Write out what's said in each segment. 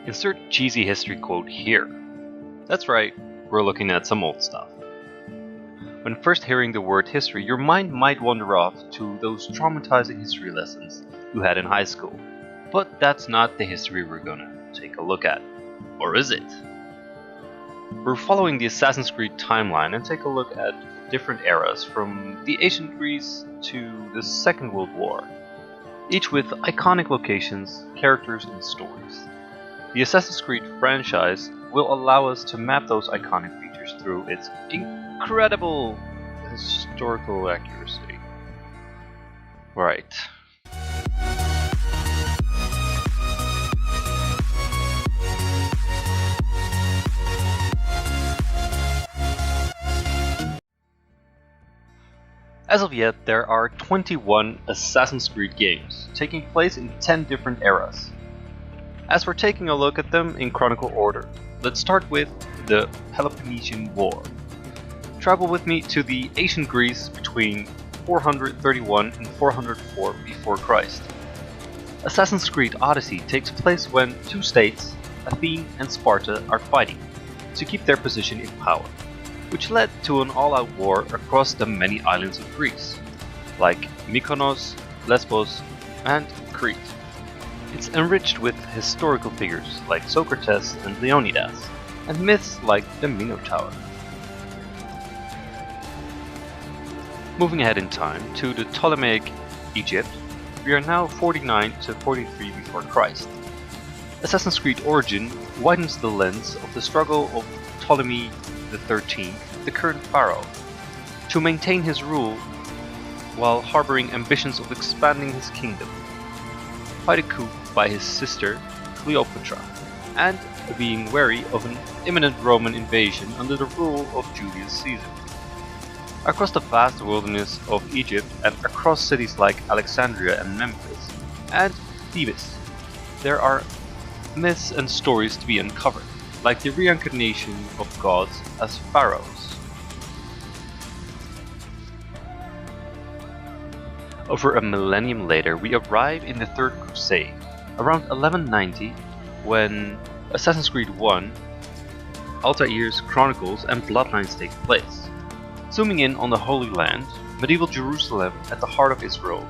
Insert cheesy history quote here. That's right, we're looking at some old stuff. When first hearing the word history, your mind might wander off to those traumatizing history lessons you had in high school. But that's not the history we're gonna take a look at. Or is it? We're following the Assassin's Creed timeline and take a look at different eras from the ancient Greece to the Second World War, each with iconic locations, characters, and stories. The Assassin's Creed franchise will allow us to map those iconic features through its incredible historical accuracy. Right. As of yet, there are 21 Assassin's Creed games, taking place in 10 different eras. As we're taking a look at them in chronological order, let's start with the Peloponnesian War. Travel with me to the ancient Greece between 431 and 404 before Christ. Assassin's Creed Odyssey takes place when two states, Athene and Sparta, are fighting to keep their position in power, which led to an all-out war across the many islands of Greece, like Mykonos, Lesbos, and Crete. It's enriched with historical figures like Socrates and Leonidas, and myths like the Minotaur. Moving ahead in time to the Ptolemaic Egypt, we are now 49 to 43 before Christ. Assassin's Creed Origin widens the lens of the struggle of Ptolemy XIII, the current pharaoh, to maintain his rule while harboring ambitions of expanding his kingdom, fight a coup by his sister Cleopatra, and being wary of an imminent Roman invasion under the rule of Julius Caesar. Across the vast wilderness of Egypt and across cities like Alexandria and Memphis and Thebes, there are myths and stories to be uncovered, like the reincarnation of gods as pharaohs. Over a millennium later, we arrive in the Third Crusade, around 1190, when Assassin's Creed 1, Altair's Chronicles, and Bloodlines take place. Zooming in on the Holy Land, medieval Jerusalem at the heart of Israel,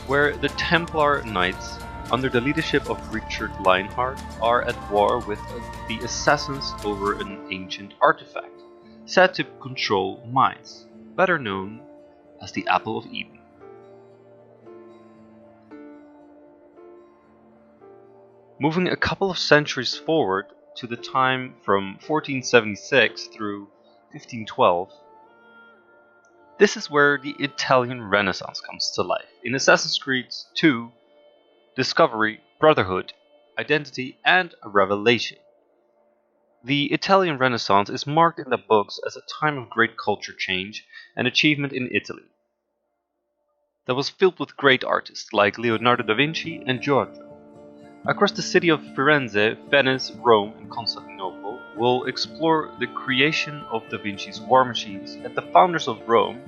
where the Templar Knights, under the leadership of Richard Lionheart, are at war with the assassins over an ancient artifact, said to control minds, better known as the Apple of Eden. Moving a couple of centuries forward to the time from 1476 through 1512, this is where the Italian Renaissance comes to life in Assassin's Creed 2, Discovery, Brotherhood, Identity, and Revelation. The Italian Renaissance is marked in the books as a time of great culture change and achievement in Italy that was filled with great artists like Leonardo da Vinci and Giotto. Across the city of Firenze, Venice, Rome, and Constantinople, we'll explore the creation of Da Vinci's war machines and the founders of Rome,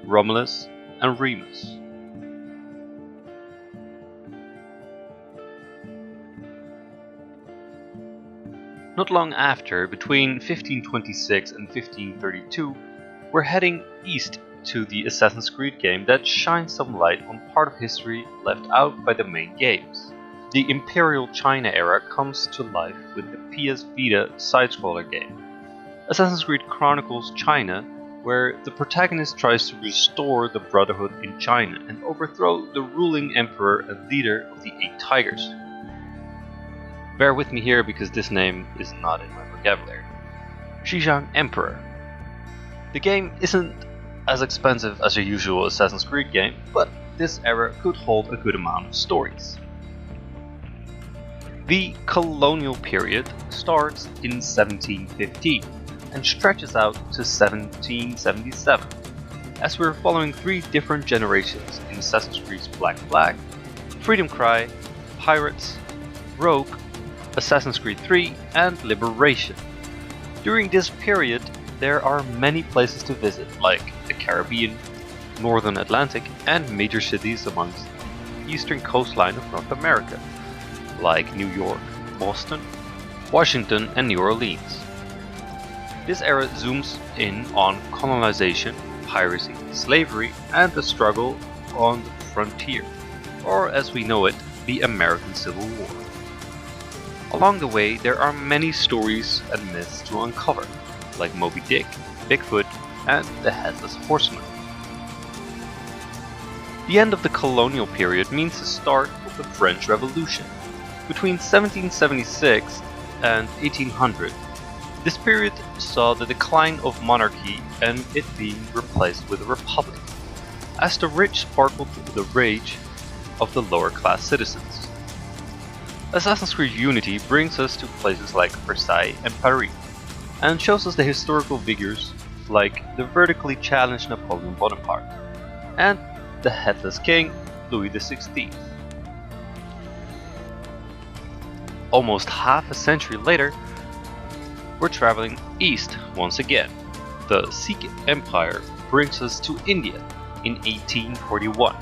Romulus and Remus. Not long after, between 1526 and 1532, we're heading east to the Assassin's Creed game that shines some light on part of history left out by the main games. The Imperial China era comes to life with the PS Vita side-scroller game, Assassin's Creed Chronicles China, where the protagonist tries to restore the Brotherhood in China and overthrow the ruling emperor and leader of the Eight Tigers. Bear with me here because this name is not in my vocabulary. Xizang Emperor. The game isn't as expensive as a usual Assassin's Creed game, but this era could hold a good amount of stories. The colonial period starts in 1715 and stretches out to 1777, as we're following three different generations in Assassin's Creed's Black Flag, Freedom Cry, Pirates, Rogue, Assassin's Creed 3, and Liberation. During this period, there are many places to visit, like the Caribbean, Northern Atlantic, and major cities amongst the eastern coastline of North America, like New York, Boston, Washington and New Orleans. This era zooms in on colonization, piracy, slavery, and the struggle on the frontier, or as we know it, the American Civil War. Along the way, there are many stories and myths to uncover, like Moby Dick, Bigfoot, and the Headless Horseman. The end of the colonial period means the start of the French Revolution. Between 1776 and 1800, this period saw the decline of monarchy and it being replaced with a republic, as the rich sparkled the rage of the lower class citizens. Assassin's Creed Unity brings us to places like Versailles and Paris, and shows us the historical figures like the vertically challenged Napoleon Bonaparte, and the headless king Louis XVI. Almost half a century later, we're traveling east once again. The Sikh Empire brings us to India in 1841,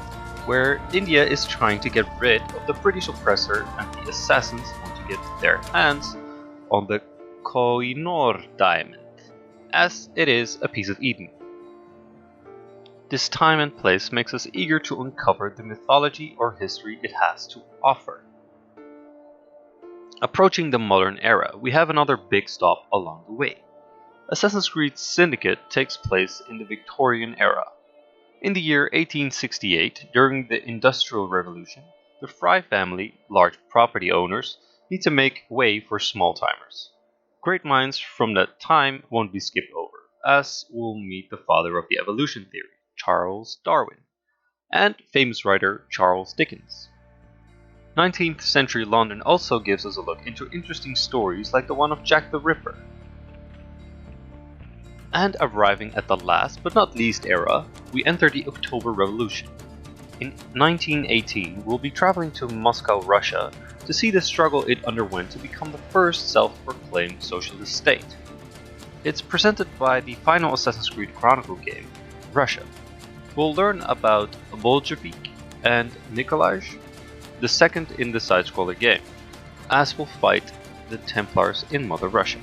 where India is trying to get rid of the British oppressor and the assassins want to get their hands on the Koh-i-Noor diamond, as it is a piece of Eden. This time and place makes us eager to uncover the mythology or history it has to offer. Approaching the modern era, we have another big stop along the way. Assassin's Creed Syndicate takes place in the Victorian era. In the year 1868, during the Industrial Revolution, the Fry family, large property owners, need to make way for small-timers. Great minds from that time won't be skipped over, as we'll meet the father of the evolution theory, Charles Darwin, and famous writer Charles Dickens. 19th century London also gives us a look into interesting stories like the one of Jack the Ripper. And arriving at the last but not least era, we enter the October Revolution. In 1918, we'll be traveling to Moscow, Russia, to see the struggle it underwent to become the first self-proclaimed socialist state. It's presented by the final Assassin's Creed Chronicle game, Russia. We'll learn about Bolshevik and Nikolaj, the second in the side-scroller game, as we'll fight the Templars in Mother Russia.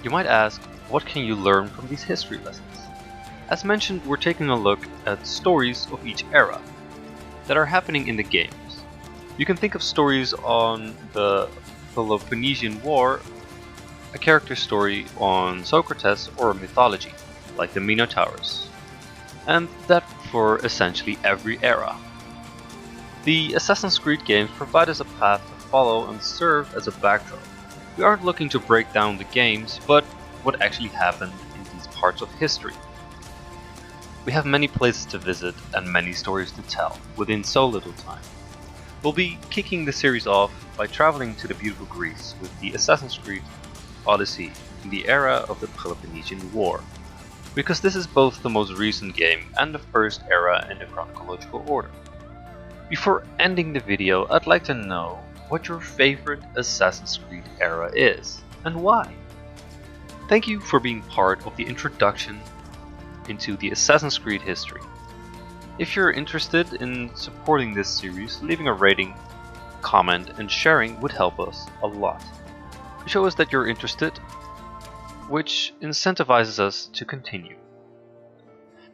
You might ask, what can you learn from these history lessons? As mentioned, we're taking a look at stories of each era that are happening in the games. You can think of stories on the Peloponnesian War, a character story on Socrates, or a mythology, like the Minotaurus, and that for essentially every era. The Assassin's Creed games provide us a path to follow and serve as a backdrop. We aren't looking to break down the games, but what actually happened in these parts of history. We have many places to visit and many stories to tell within so little time. We'll be kicking the series off by traveling to the beautiful Greece with the Assassin's Creed Odyssey in the era of the Peloponnesian War, because this is both the most recent game and the first era in the chronological order. Before ending the video, I'd like to know what your favorite Assassin's Creed era is, and why. Thank you for being part of the introduction into the Assassin's Creed history. If you're interested in supporting this series, leaving a rating, comment, and sharing would help us a lot. Show us that you're interested, which incentivizes us to continue.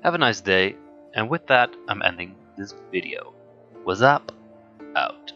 Have a nice day, and with that, I'm ending this video. What's up? Out.